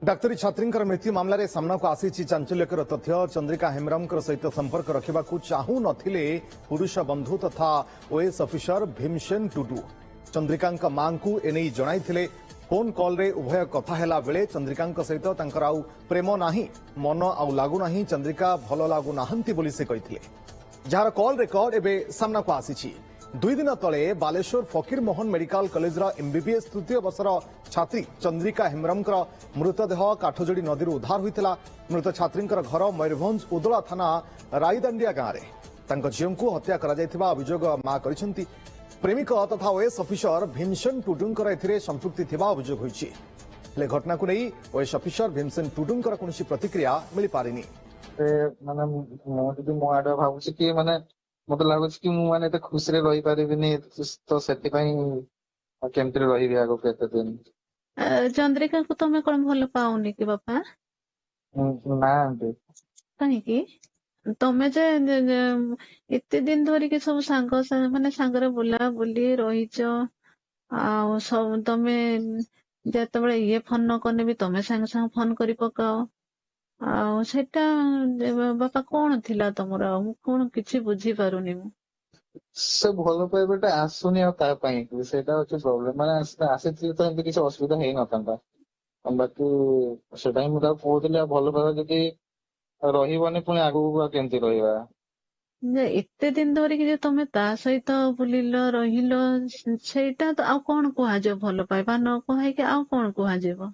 डाक्तरी छात्री मृत्यु मामलें सामना को आसी चांचल्यकर तथ्य। चंद्रिका हेम्ब्रम सहित संपर्क रखा चाहू नथिले पुरुष बंधु तथा ओएस ऑफिसर भीमसेन टुडू। चंद्रिका मां को एने जणाई फोन कॉल रे उभय कथा हेला बेले चंद्रिका सहित तांकर आउ प्रेम नाही, मन आउ लागू नाही, चंद्रिका भल लागू नाहंती बोली से कहिथिले। जार कॉल रेकर्ड एबे सामना को आसी। 2 दिन तले बालेश्वर फकीर मोहन मेडिकल कॉलेज एमबीबीएस तृतीय वर्षर छात्री चंद्रिका हेम्ब्रम मृतदेह काठजोड़ी नदी उद्धार होता। मृत छात्री घर मयूरभंज उदला थाना राईदांडिया गांव में झील को हत्या अभियोग मां कर। प्रेमिक तथा ओएस ऑफिसर भीमसेन टुडूंकर एथिरे संपृक्ति थिबा अभियोग होइछि। घटना को नहीं ओएस ऑफिसर भीमसेन टुडूंकर कोनोसी प्रतिक्रिया मिल पारिनी। माने मो आडे भाबुछि कि माने मत लागुच कि मुझे खुशी रही पारिनी, तो से केमती रही आगे केते दिन। चंद्रिका को तुम कौन भल पाऊनी कि बापा? ना कहीं तमें जे एते दिन धरिकी सब सांग माने सांगरे बुला बुली रहीच आ सब तमे जेतबेले ये फोन न करने भी तमे सांग सांग फोन करी पकाओ। आ सेटा बापा कौन थिला तमरा? कौन किछि बुझी पारुनी मु। से भल पाइबाटा आसुनी सेटा होची प्रॉब्लम। माने आसीथि तो एमती किसी असुविधा हेई नथांता। बाकी सेटा ही मुदा कहउतले भल पाइबा जदी रहिबनी पुनी आगु केमती रहिबा। जे एते दिन धरिकी जे तमे ता सहित बुलिलो रहिलो सेटा तो आ कौन कुहा जे भल पाइबा न कुहा कि आ कौन कुहा जेबो।